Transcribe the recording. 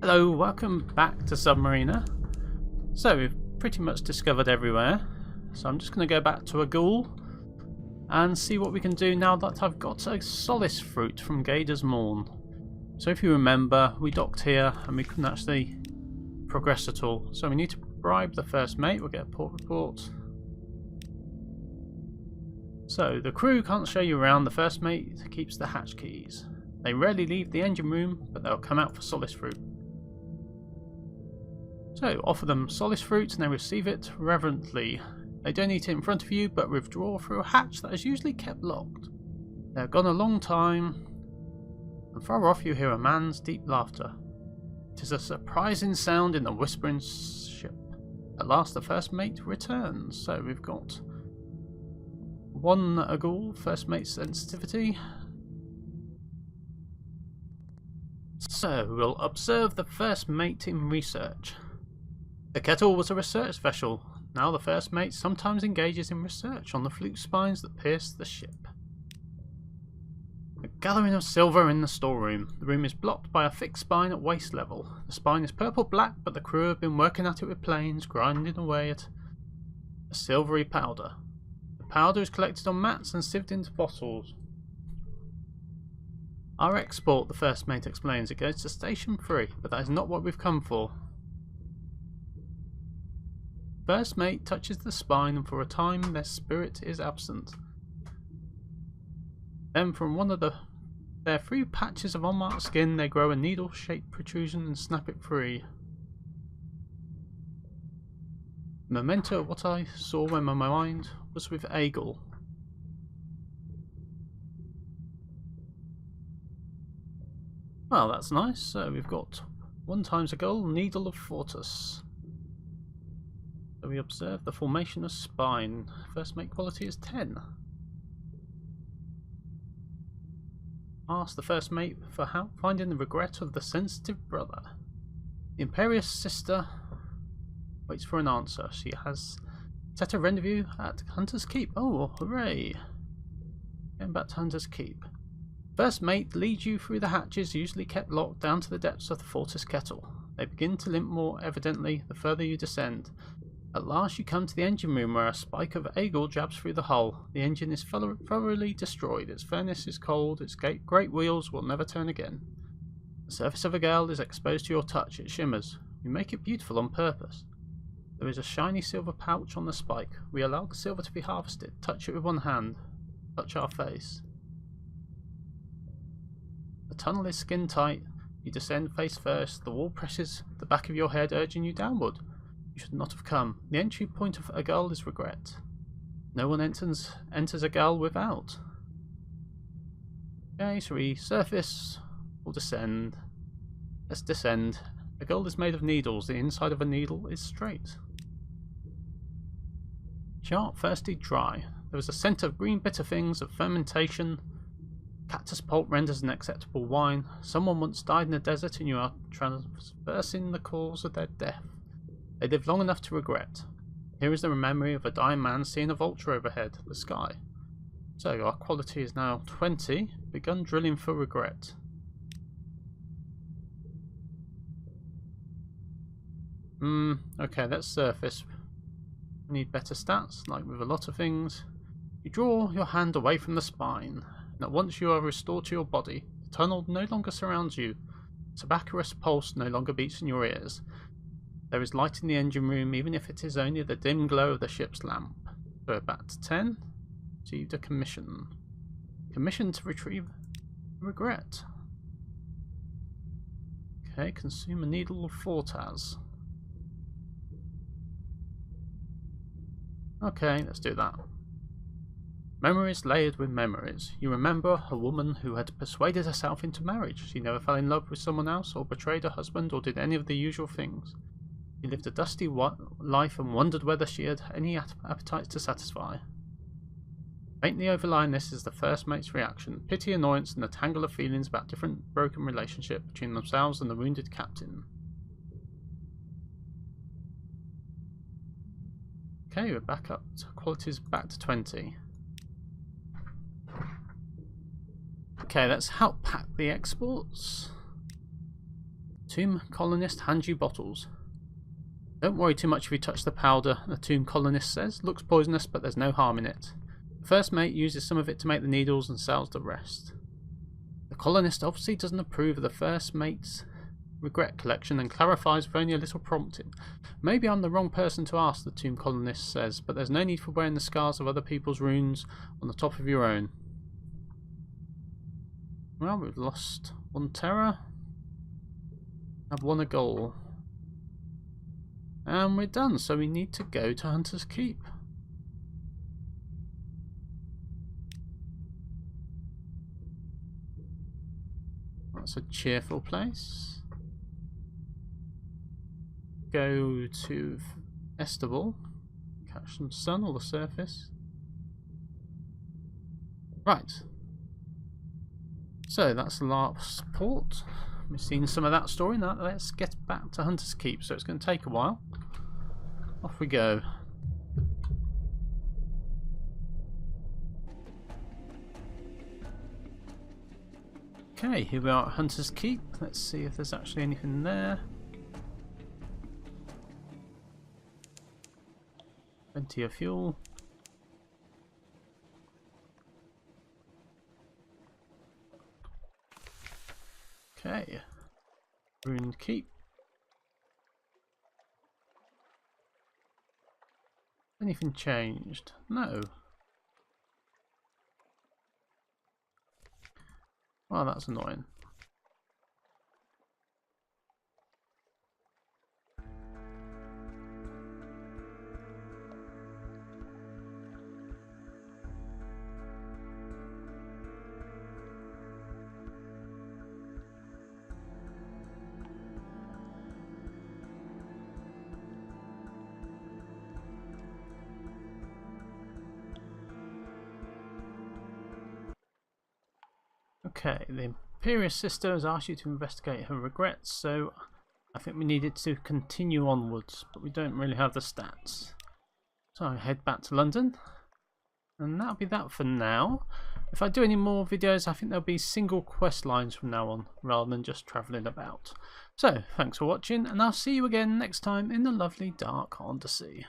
Hello, welcome back to Zubmariner. So we've pretty much discovered everywhere, so I'm just going to go back to Aigul and see what we can do now that I've got a solace fruit from Gator's Morn. So if you remember, we docked here and we couldn't actually progress at all, so we need to bribe the first mate. We'll get a port report. So the crew can't show you around. The first mate keeps the hatch keys. They rarely leave the engine room, but they'll come out for solace fruit. So offer them solace fruit and they receive it reverently. They don't eat it in front of you, but withdraw through a hatch that is usually kept locked. They are gone a long time, and far off you hear a man's deep laughter. It is a surprising sound in the whispering ship. At last the first mate returns. So we've got 1 Aigul, first mate sensitivity. So we'll observe the first mate in research. The kettle was a research vessel. Now the first mate sometimes engages in research on the fluke spines that pierce the ship. A gathering of silver in the storeroom. The room is blocked by a fixed spine at waist level. The spine is purple-black, but the crew have been working at it with planes, grinding away at a silvery powder. The powder is collected on mats and sieved into bottles. Our export, the first mate explains, it goes to Station 3, but that is not what we've come for. First mate touches the spine and for a time their spirit is absent. Then from one of their 3 patches of unmarked skin they grow a needle-shaped protrusion and snap it free. Memento of what I saw when my mind was with Aigul. Well, that's nice. So we've got 1 times a goal, Needle of Fortus. So we observe the formation of spine. First mate quality is 10. Ask the first mate for help finding the regret of the sensitive brother. The imperious sister waits for an answer. She has set a rendezvous at Hunter's Keep. Oh, hooray! Going back to Hunter's Keep. First mate leads you through the hatches usually kept locked down to the depths of the Fortis kettle. They begin to limp more evidently the further you descend. At last you come to the engine room where a spike of Aigul jabs through the hull. The engine is thoroughly destroyed. Its furnace is cold. Its great wheels will never turn again. The surface of a girl is exposed to your touch. It shimmers. You make it beautiful on purpose. There is a shiny silver pouch on the spike. We allow the silver to be harvested. Touch it with 1 hand. Touch our face. The tunnel is skin tight. You descend face first. The wall presses the back of your head, urging you downward. You should not have come. The entry point of a girl is regret. No one enters a girl without. Okay, so we surface or descend. Let's descend. A girl is made of needles. The inside of a needle is straight. Sharp, thirsty, dry. There is a scent of green bitter things, of fermentation. Cactus pulp renders an acceptable wine. Someone once died in the desert and you are traversing the cause of their death. They lived long enough to regret. Here is the memory of a dying man seeing a vulture overhead, the sky. So our quality is now 20. Begun drilling for regret. Okay, let's surface. We need better stats, like with a lot of things. You draw your hand away from the spine, and at once you are restored to your body. The tunnel no longer surrounds you. Tobaccorous pulse no longer beats in your ears. There is light in the engine room, even if it is only the dim glow of the ship's lamp. So back to 10. Achieved a commission. Commission to retrieve regret. Okay, consume a needle of Fortas. Okay, let's do that. Memories layered with memories. You remember a woman who had persuaded herself into marriage. She never fell in love with someone else, or betrayed her husband, or did any of the usual things. She lived a dusty life and wondered whether she had any appetites to satisfy. Faintly overlying this is the first mate's reaction, pity, annoyance, and a tangle of feelings about different broken relationship between themselves and the wounded captain. Okay, we're back up. Quality's back to 20. Okay, let's help pack the exports. Tomb colonist hands you bottles. Don't worry too much if you touch the powder, the tomb colonist says. Looks poisonous, but there's no harm in it. The first mate uses some of it to make the needles and sells the rest. The colonist obviously doesn't approve of the first mate's regret collection and clarifies with only a little prompting. Maybe I'm the wrong person to ask, the tomb colonist says, but there's no need for wearing the scars of other people's runes on the top of your own. Well, we've lost one terror. I've won a goal. And we're done, so we need to go to Hunter's Keep. That's a cheerful place. Go to Estival, catch some sun on the surface. Right. So that's the last port. We've seen some of that story. Now let's get back to Hunter's Keep. So it's going to take a while. Off we go. Okay, here we are at Hunter's Keep. Let's see if there's actually anything there. Plenty of fuel. Okay. Ruined Keep. Anything changed? No. Well, that's annoying. Okay, the Imperious Sister has asked you to investigate her regrets, so I think we needed to continue onwards, but we don't really have the stats. So I head back to London, and that'll be that for now. If I do any more videos, I think there'll be single quest lines from now on, rather than just travelling about. So, thanks for watching, and I'll see you again next time in the lovely dark Unterzee.